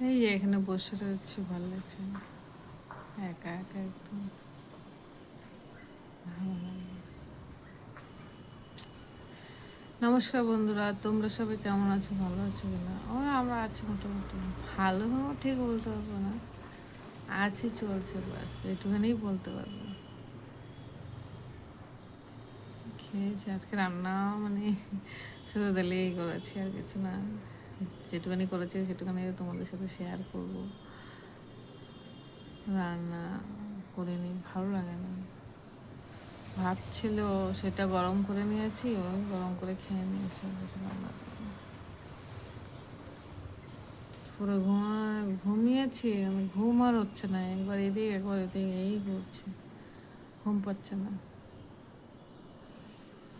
এই যে এখানে বসে রয়েছে, ভালো লাগছে না, একা একা একদম ভালো লাগে না। নমস্কার বন্ধুরা, তোমরা সবাই কেমন আছো, ভালো আছো কিনা? আমরা আছি মোটামুটি ভালো, ঠিক বলতে পারবো না, আছি, চলছে, বাস একটুখানি বলতে পারবো। খেয়েছি আজকে রান্না, মানে শুধু দিলেই করেছি, আর কিছু না। যেটুখানি করেছি সেটুখানি তোমাদের সাথে শেয়ার করব। রান্না করিনি, ভালো লাগে না। ভাত ছিল, সেটা গরম করে নিয়েছি, ওই গরম করে খেয়ে নিয়েছি, কিছু রান্না করিনি। পুরো ঘুমিয়েছি আমি, ঘুম আর হচ্ছে না, একবার এদিকে একবার এদিকে এই করছে, ঘুম পাচ্ছে না।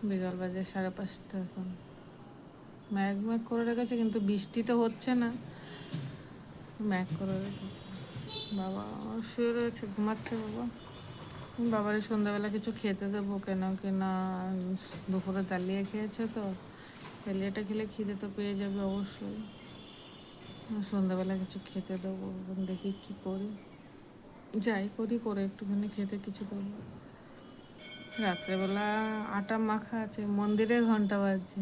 বিকাল বাজে 5:30 এখন। ম্যাগ ম্যাগ করে রেখেছে, কিন্তু বৃষ্টি তো হচ্ছে না, ম্যাগ করে রেখেছে। বাবা শুয়ে রয়েছে, ঘুমাচ্ছে বাবা। বাবারে সন্ধ্যাবেলা কিছু খেতে দেবো, কেন কি না দুপুরে দালিয়ে খেয়েছে তো, দালিয়াটা খেলে খিদে তো পেয়ে যাবে অবশ্যই। সন্ধ্যাবেলা কিছু খেতে দেবো, দেখি কি করি, যাই করি করে একটুখানি খেতে কিছু দেবো। রাত্রেবেলা আটা মাখা আছে, মন্দিরে ঘন্টা বাজছে।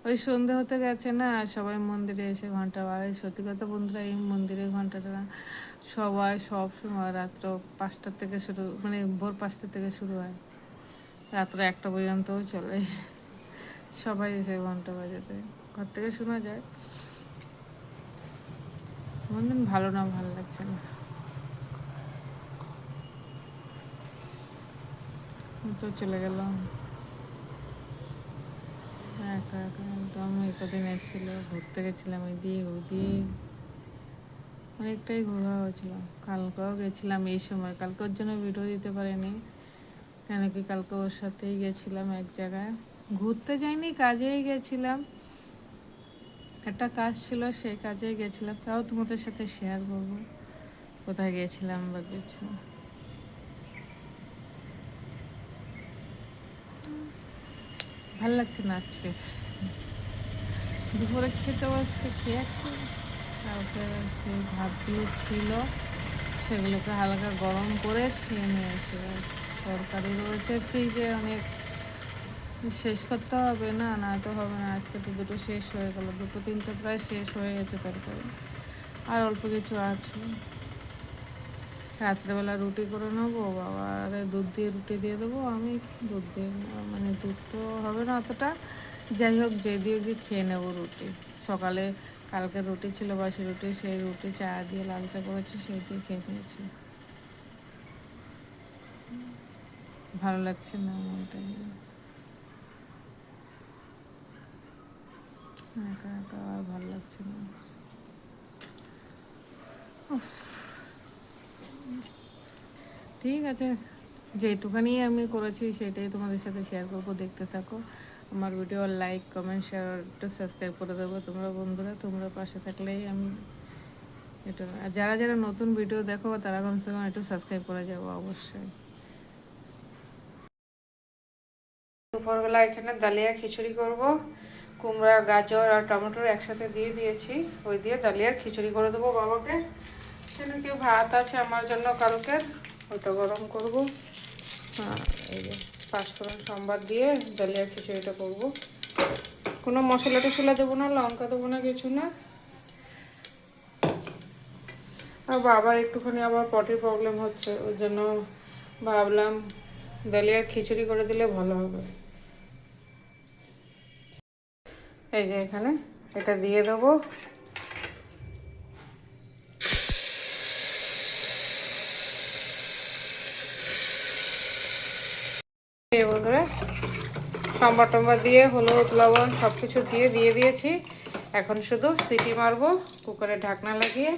ওই সন্ধে হতে গেছে না, সবাই মন্দিরে এসে ঘন্টা বাজে। সত্যি কথা বন্ধুরা, এই মন্দিরে ঘন্টাটা সবাই সব সময় রাত্র 5টা থেকে শুরু, মানে ভোর 5টা থেকে শুরু হয়, রাত্র 1টা পর্যন্তও চলে। সবাই এসে ঘন্টা বাজাতে, ঘর থেকে শোনা যায়। আমার দিন ভালো না, ভালো লাগছে না, তো চলে গেলাম একা একা একদম। এই কদিন এসেছিল, ঘুরতে গেছিলাম এই দিয়ে ওই দিয়ে, অনেকটাই ঘোরা হয়েছিল। কালকেও গেছিলাম এই সময়, কালকে ওর জন্য ভিডিও দিতে পারিনি, কেন কি কালকে ওর সাথেই গেছিলাম এক জায়গায়, ঘুরতে যাইনি, কাজেই গেছিলাম, একটা কাজ ছিল, সেই কাজেই গেছিলাম। তাও তোমাদের সাথে শেয়ার করবো কোথায় গেছিলাম বা কিছু। ভাল লাগছে না আজকে। দুপুরে খেতে বসছে, খেয়েছি, কালকে সেই ভাতগুলো ছিল, সেগুলোকে হালকা গরম করে খেয়ে নিয়েছি। তরকারি রয়েছে ফ্রিজে অনেক, শেষ করতে হবে না, না তো হবে না। আজকে তো দুটো শেষ হয়ে গেল, দুটো তিনটে প্রায় শেষ হয়ে গেছে তরকারি, আর অল্প কিছু আছে। রাত্রেবেলা রুটি করে নেবো, বাবা আরে দুধ দিয়ে রুটি দিয়ে দেবো, আমি দুধ দিয়ে, মানে দুধ তো হবে না অতটা, যাই হোক যে দিয়ে দিয়ে খেয়ে নেবো রুটি। সকালে কালকে রুটি ছিল, বাসি রুটি, সেই রুটি চা দিয়ে লাল চা করেছি, সেই দিয়ে খেয়ে নিয়েছি। ভালো লাগছে না আমার, এটাই একা একা আর ভালো লাগছে না। ঠিক আছে, যেটুখানি আমি করেছি সেটাই তোমাদের সাথে শেয়ার করবো, দেখতে থাকো আমার ভিডিও। লাইক কমেন্ট শেয়ার একটু সাবস্ক্রাইব করে দেবো তোমরা বন্ধুরা, তোমরা পাশে থাকলেই আমি এটা। আর যারা যারা নতুন ভিডিও দেখো তারা কমসে কম একটু সাবস্ক্রাইব করে যাবো অবশ্যই। দুপুরবেলা এখানে ডালিয়া খিচুড়ি করব, কুমড়া গাজর আর টমেটোর একসাথে দিয়ে দিয়েছি, ওই দিয়ে ডালিয়ার খিচুড়ি করে দেবো বাবাকে। সেখানে কেউ ভাত আছে আমার জন্য কালকের, ওটা গরম করব। এই যে পাঁচফোড়ন সম্বার দিয়ে ডালিয়ার খিচুড়িটা করবো। কোনো মশলা টশলা দেবো না, লঙ্কা দেবো না, কিছু না। আর বাবার একটুখানি আবার পটির প্রবলেম হচ্ছে, ওই জন্য ভাবলাম ডালিয়ার খিচুড়ি করে দিলে ভালো হবে। এই যে এখানে এটা দিয়ে দেবো। এবারে সম্বার টম্বার দিয়ে হলুদ লবণ সব কিছু দিয়ে দিয়েছি। এখন শুধু সিটি মারবো কুকারে ঢাকনা লাগিয়ে,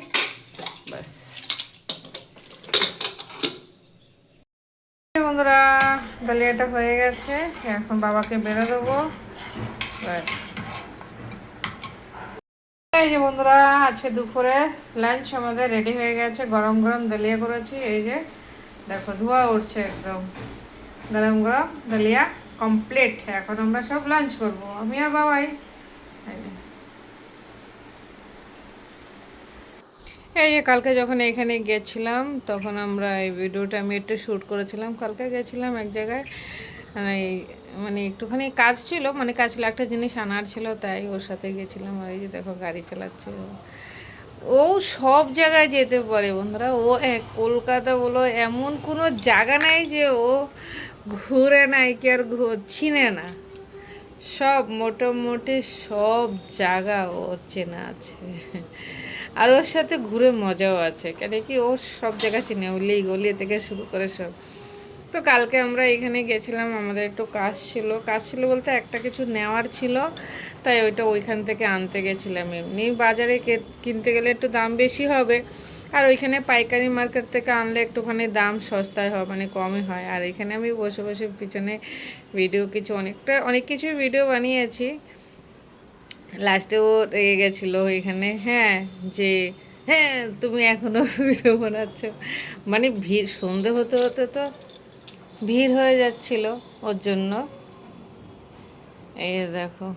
ব্যাস। বন্ধুরা ডালিয়াটা হয়ে গেছে, এখন বাবাকে বেরো দেবো, ব্যাস। এই যে বন্ধুরা, আজকে দুপুরে লাঞ্চ আমাদের রেডি হয়ে গেছে, গরম গরম ডালিয়া করেছি। এই যে দেখো ধোয়া উঠছে একদম, গরম গরম ডালিয়া কমপ্লিট। এখন আমরা সব লাঞ্চ করব, আমি আর বাবাই। এই যে কালকে যখন এখানে গেছিলাম তখন আমরা এই ভিডিওটা আমি একটু শ্যুট করেছিলাম। কালকে গেছিলাম এক জায়গায়, এই মানে একটুখানি কাজ ছিল, মানে কাজ ছিল, একটা জিনিস আনার ছিল, তাই ওর সাথে গেছিলাম। আর এই যে দেখো গাড়ি চালাচ্ছে ও। ও সব জায়গায় যেতে পারে বন্ধুরা। ও কলকাতা বলো, এমন কোনো জায়গা নাই যে ও ঘুরে নাই কি আর চিনে না। সব মোটামুটি সব জায়গা ওর চেনা আছে। আর ওর সাথে ঘুরে মজাও আছে, কেন কি ও সব জায়গা চিনে, অলি গলি থেকে শুরু করে সব। তো কালকে আমরা এখানে গেছিলাম, আমাদের একটু কাজ ছিল বলতে একটা কিছু নেওয়ার ছিল, তাই ওইটা ওইখান থেকে আনতে গেছিলাম। এমনি বাজারে কিনতে গেলে একটু দাম বেশি হবে, আর ওইখানে পাইকারি মার্কেট থেকে আনলে একটুখানি দাম সস্তায় হয়, মানে কমই হয়। আর এখানে আমি বসে বসে পিছনে ভিডিও অনেক কিছুই ভিডিও বানিয়েছি। লাস্টে ও রেগে গেছিলো এখানে, হ্যাঁ, যে হ্যাঁ তুমি এখনও ভিডিও বানাচ্ছ। মানে ভিড় সন্ধে হতে হতে তো ভিড় হয়ে যাচ্ছিল ওর জন্য। এই দেখো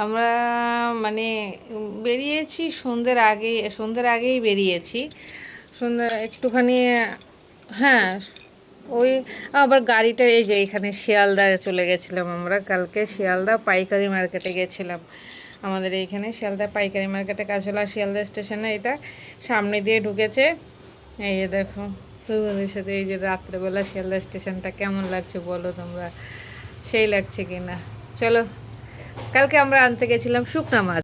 আমরা মানে বেরিয়েছি সন্ধ্যের আগেই বেরিয়েছি। সন্ধ্যা একটুখানি, হ্যাঁ ওই আবার গাড়িটা এই যে এখানে শিয়ালদা চলে গেছিলাম আমরা। কালকে শিয়ালদা পাইকারি মার্কেটে গেছিলাম। আমাদের এইখানে শিয়ালদা পাইকারি মার্কেটে কাজ হলো। আর শিয়ালদা স্টেশনে এটা সামনে দিয়ে ঢুকেছে। এই যে দেখো তোমাদের সাথে এই যে রাত্রেবেলা শিয়ালদা স্টেশনটা কেমন লাগছে বলো তোমরা, সেই লাগছে কি না। চলো, কালকে আমরা আনতে গেছিলাম শুকনা মাছ।